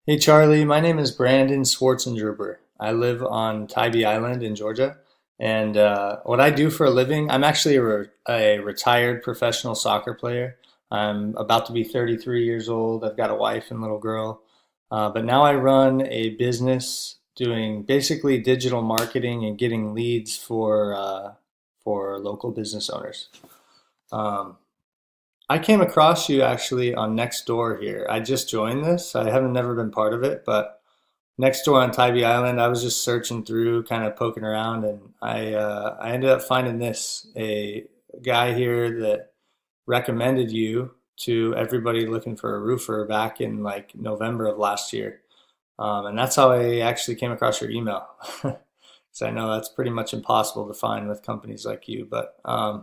Hey Charlie, my name is Brandon Schwartzendruber. I live on Tybee Island in Georgia, and what I do for a living, I'm actually a retired professional soccer player. I'm about to be 33 years old. I've got a wife and little girl, but now I run a business doing basically digital marketing and getting leads for local business owners. Um, I came across you actually on Nextdoor here. I just joined this. I haven't never been part of it, but next door on Tybee Island, I was just searching through, kind of poking around, and I ended up finding a guy here that recommended you to everybody looking for a roofer back in like November of last year, and that's how I actually came across your email. So I know that's pretty much impossible to find with companies like you, but I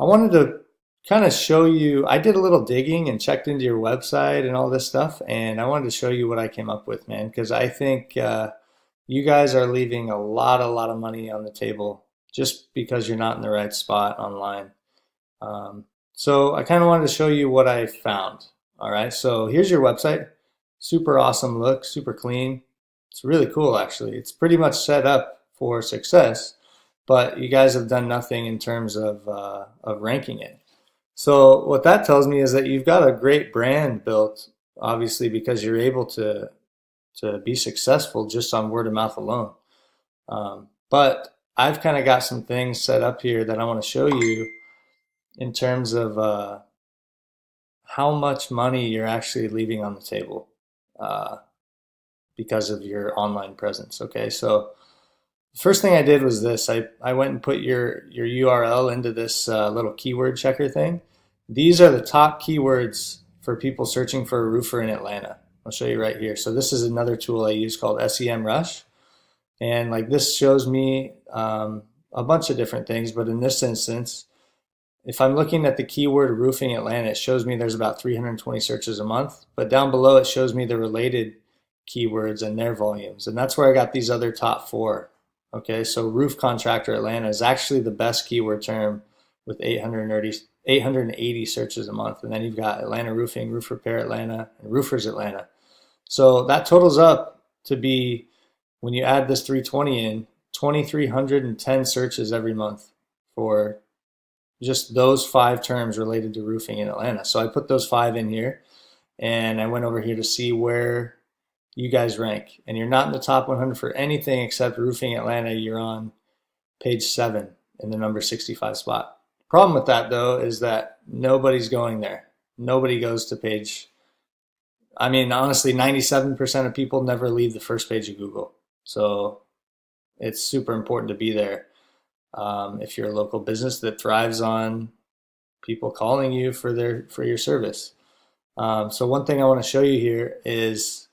wanted to kind of show you. I did a little digging and checked into your website and all this stuff, and I wanted to show you what I came up with, man, because I think you guys are leaving a lot of money on the table just because you're not in the right spot online. Um, so I kind of wanted to show you what I found. All right, so here's your website. Super awesome look, super clean. It's really cool, actually. It's pretty much set up for success, but you guys have done nothing in terms of ranking it. So what that tells me is that you've got a great brand built, obviously, because you're able to be successful just on word of mouth alone. But I've kind of got some things set up here that I want to show you in terms of how much money you're actually leaving on the table uh, because of your online presence. Okay, so the first thing I did was this. I went and put your URL into this little keyword checker thing. These are the top keywords for people searching for a roofer in Atlanta. I'll show you right here. So this is another tool I use called SEMrush. And like this shows me a bunch of different things, but in this instance, if I'm looking at the keyword roofing Atlanta, it shows me there's about 320 searches a month. But down below, it shows me the related keywords and their volumes. And that's where I got these other top four. Okay, so roof contractor Atlanta is actually the best keyword term with 880 searches a month. And then you've got Atlanta roofing, roof repair Atlanta, and roofers Atlanta. So that totals up to be, when you add this 320 in, 2,310 searches every month for just those five terms related to roofing in Atlanta. So I put those five in here and I went over here to see where you guys rank. And you're not in the top 100 for anything except roofing Atlanta. You're on page 7 in the number 65 spot. Problem with that though is that nobody's going there. Nobody goes to page. I mean, honestly, 97% of people never leave the first page of Google. So it's super important to be there. If you're a local business that thrives on people calling you for your service. So one thing I want to show you here is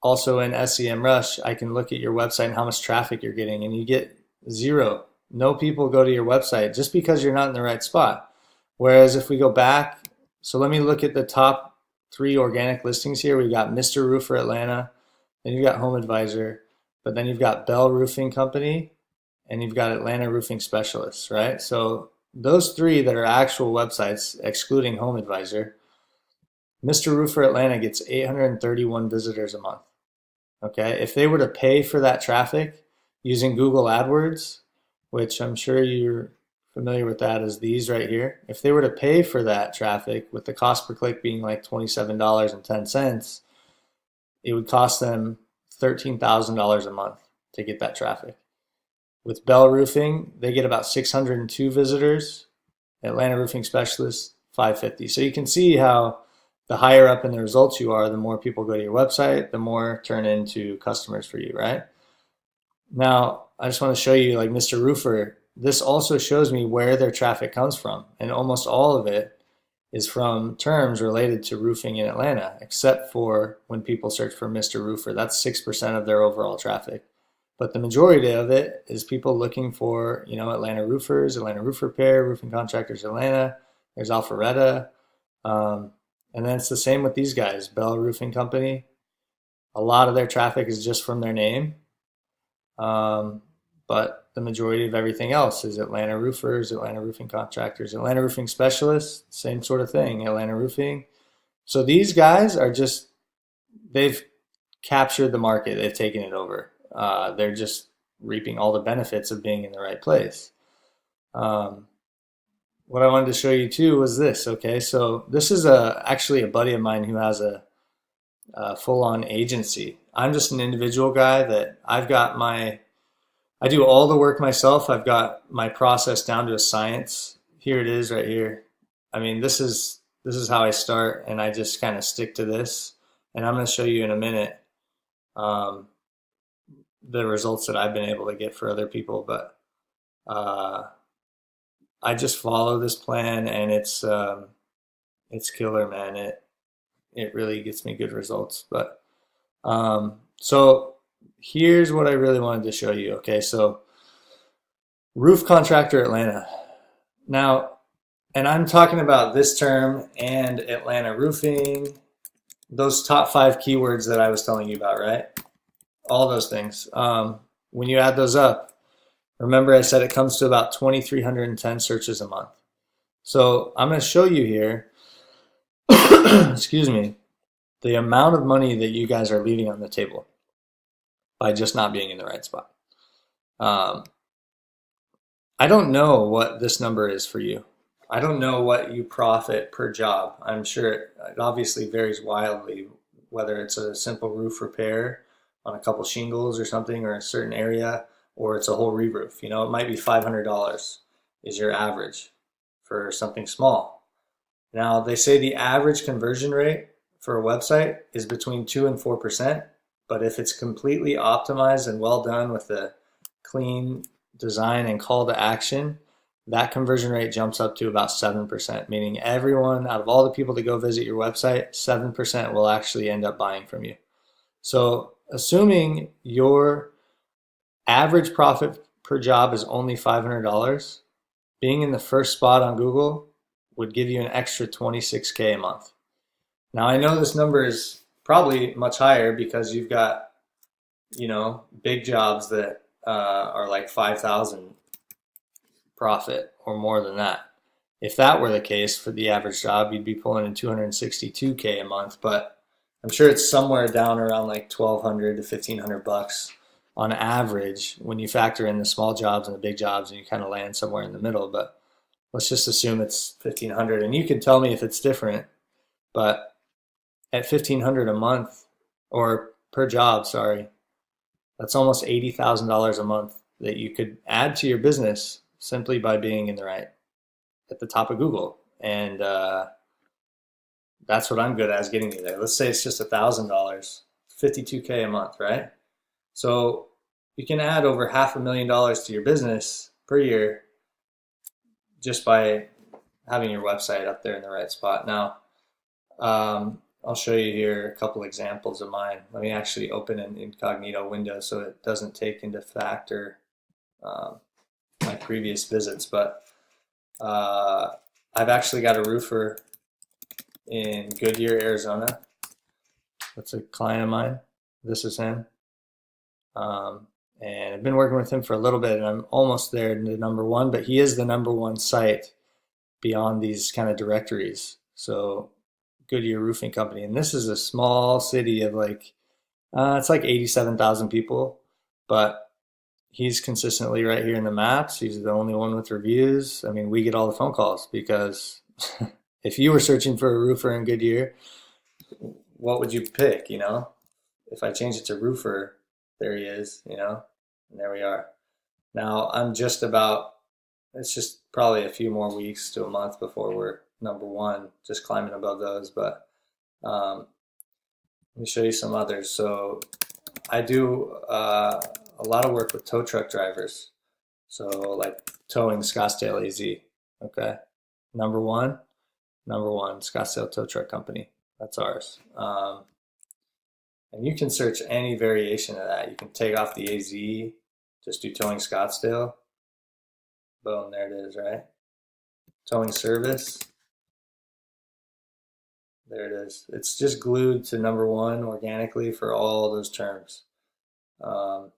also in SEMrush, I can look at your website and how much traffic you're getting, and you get zero. No people go to your website just because you're not in the right spot. Whereas if we go back, so let me look at the top 3 organic listings here. We've got Mr. Roofer Atlanta, then you've got Home Advisor, but then you've got Bell Roofing Company, and you've got Atlanta Roofing Specialists, right? So those 3 that are actual websites, excluding Home Advisor, Mr. Roofer Atlanta gets 831 visitors a month. Okay, if they were to pay for that traffic using Google AdWords, which I'm sure you're familiar with that as these right here, if they were to pay for that traffic with the cost per click being like $27.10, it would cost them $13,000 a month to get that traffic. With Bell Roofing, they get about 602 visitors. Atlanta Roofing Specialists, 550. So you can see how the higher up in the results you are, the more people go to your website, the more turn into customers for you, right? Now, I just want to show you like Mr. Roofer. This also shows me where their traffic comes from, and almost all of it is from terms related to roofing in Atlanta, except for when people search for Mr. Roofer. That's 6% of their overall traffic. But the majority of it is people looking for, Atlanta roofers, Atlanta roof repair, roofing contractors Atlanta. There's Alpharetta. And then it's the same with these guys, Bell Roofing Company. A lot of their traffic is just from their name. But the majority of everything else is Atlanta roofers, Atlanta roofing contractors, Atlanta roofing specialists, same sort of thing, Atlanta roofing. So these guys are just, they've captured the market. They've taken it over. They're just reaping all the benefits of being in the right place. Um, what I wanted to show you too was this. Okay, so this is actually a buddy of mine who has a full-on agency. I'm just an individual guy that I do all the work myself. I've got my process down to a science. Here it is right here. I mean, this is how I start, and I just kind of stick to this. And I'm going to show you in a minute um, the results that I've been able to get for other people. But uh, I just follow this plan, and it's killer, man. It really gets me good results. But so here's what I really wanted to show you. Okay, so roof contractor Atlanta. Now, and I'm talking about this term and Atlanta roofing, those top 5 keywords that I was telling you about, right? All those things. When you add those up, remember I said it comes to about 2,310 searches a month. So I'm going to show you here, excuse me, the amount of money that you guys are leaving on the table by just not being in the right spot. I don't know what this number is for you. I don't know what you profit per job. I'm sure it obviously varies wildly, whether it's a simple roof repair on a couple shingles or something, or a certain area, or it's a whole re-roof. You know, it might be $500 is your average for something small. Now, they say the average conversion rate for a website is between 2 and 4%, but if it's completely optimized and well done with a clean design and call to action, that conversion rate jumps up to about 7%, meaning everyone, out of all the people that go visit your website, 7% will actually end up buying from you. So assuming your average profit per job is only $500, being in the first spot on Google would give you an extra 26K a month. Now, I know this number is probably much higher because you've got, big jobs that are like 5,000 profit or more than that. If that were the case for the average job, you'd be pulling in 262K a month, but I'm sure it's somewhere down around like 1,200 to 1,500 bucks on average when you factor in the small jobs and the big jobs, and you kind of land somewhere in the middle. But let's just assume it's 1,500, and you can tell me if it's different. But at 1,500 a month, or per job, sorry, that's almost $80,000 a month that you could add to your business simply by being in the right at the top of Google. And that's what I'm good at, is getting you there. Let's say it's just $1,000, 52K a month, right? So you can add over $500,000 to your business per year just by having your website up there in the right spot. Now, I'll show you here a couple examples of mine. Let me actually open an incognito window so it doesn't take into factor my previous visits. But I've actually got a roofer in Goodyear, Arizona. That's a client of mine. This is him. And I've been working with him for a little bit, and I'm almost there to number 1, but he is the number 1 site beyond these kind of directories. So Goodyear Roofing Company. And this is a small city of it's like 87,000 people, but he's consistently right here in the maps. He's the only one with reviews. I mean, we get all the phone calls because if you were searching for a roofer in Goodyear, what would you pick? If I change it to roofer, there he is, and there we are. Now it's just probably a few more weeks to a month before we're number 1, just climbing above those. But let me show you some others. So I do a lot of work with tow truck drivers. So like towing Scottsdale AZ. Okay. Number one, Scottsdale Tow Truck Company. That's ours. And you can search any variation of that. You can take off the AZ, just do towing Scottsdale. Boom, there it is, right? Towing service. There it is. It's just glued to number 1 organically for all those terms. What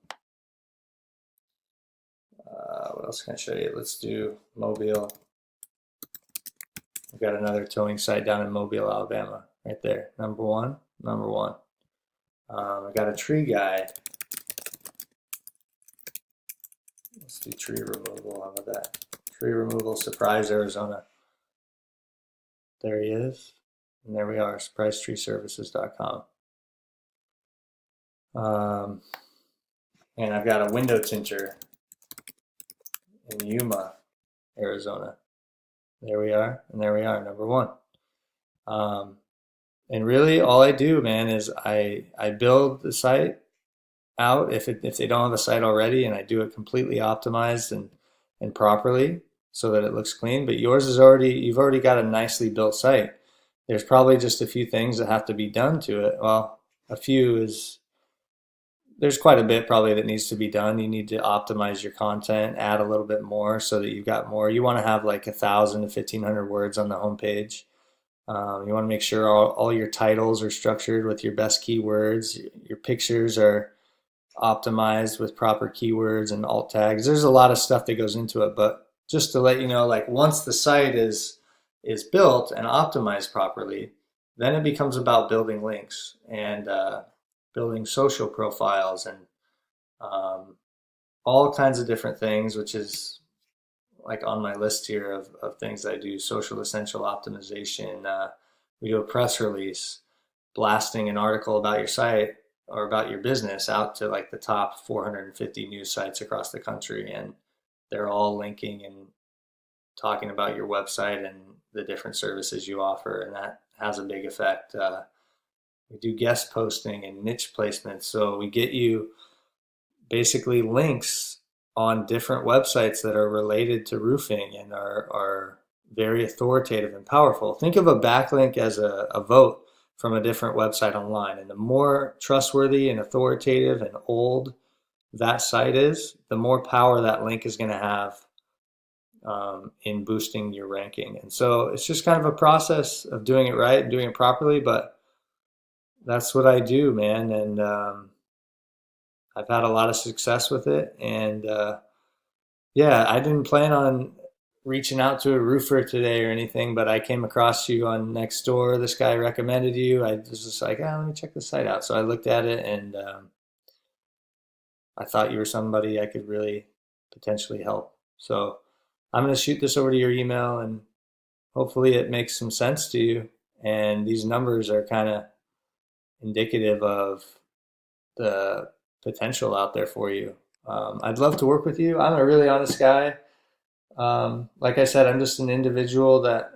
else can I show you? Let's do Mobile. We've got another towing site down in Mobile, Alabama, right there. Number one. I got a tree guy. Let's do tree removal. How about that? Tree removal, Surprise, Arizona. There he is. And there we are, surprisetreeservices.com. And I've got a window tinter in Yuma, Arizona. There we are, and there we are, number one. And really, all I do, man, is I build the site out if they don't have a site already, and I do it completely optimized and properly so that it looks clean. But yours is you've already got a nicely built site. There's probably just a few things that have to be done to it. Well, there's quite a bit probably that needs to be done. You need to optimize your content, add a little bit more so that you've got more. You want to have like 1,000 to 1,500 words on the homepage. You want to make sure all your titles are structured with your best keywords. Your pictures are optimized with proper keywords and alt tags. There's a lot of stuff that goes into it, but just to let you know, like once the site is built and optimized properly, then it becomes about building links and building social profiles and all kinds of different things, which is like on my list here of things I do. Social essential optimization. We do a press release blasting an article about your site or about your business out to like the top 450 news sites across the country, and they're all linking and talking about your website and the different services you offer, and that has a big effect. We do guest posting and niche placements, so we get you basically links on different websites that are related to roofing and are very authoritative and powerful. Think of a backlink as a vote from a different website online, and the more trustworthy and authoritative and old that site is, the more power that link is going to have in boosting your ranking. And so it's just kind of a process of doing it right and doing it properly, but that's what I do, man. And I've had a lot of success with it. And yeah, I didn't plan on reaching out to a roofer today or anything, but I came across you on Nextdoor. This guy recommended you. I was just like, let me check the site out. So I looked at it, and I thought you were somebody I could really potentially help. So I'm going to shoot this over to your email, and hopefully it makes some sense to you. And these numbers are kind of indicative of the potential out there for you. I'd love to work with you. I'm a really honest guy. Like I said, I'm just an individual that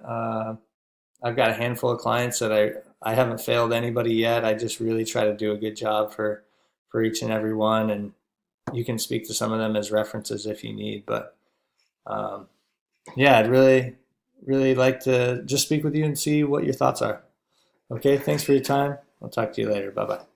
I've got a handful of clients that I haven't failed anybody yet. I just really try to do a good job for each and every one, and you can speak to some of them as references if you need. But yeah, I'd really, really like to just speak with you and see what your thoughts are. Okay, thanks for your time. I'll talk to you later. Bye-bye.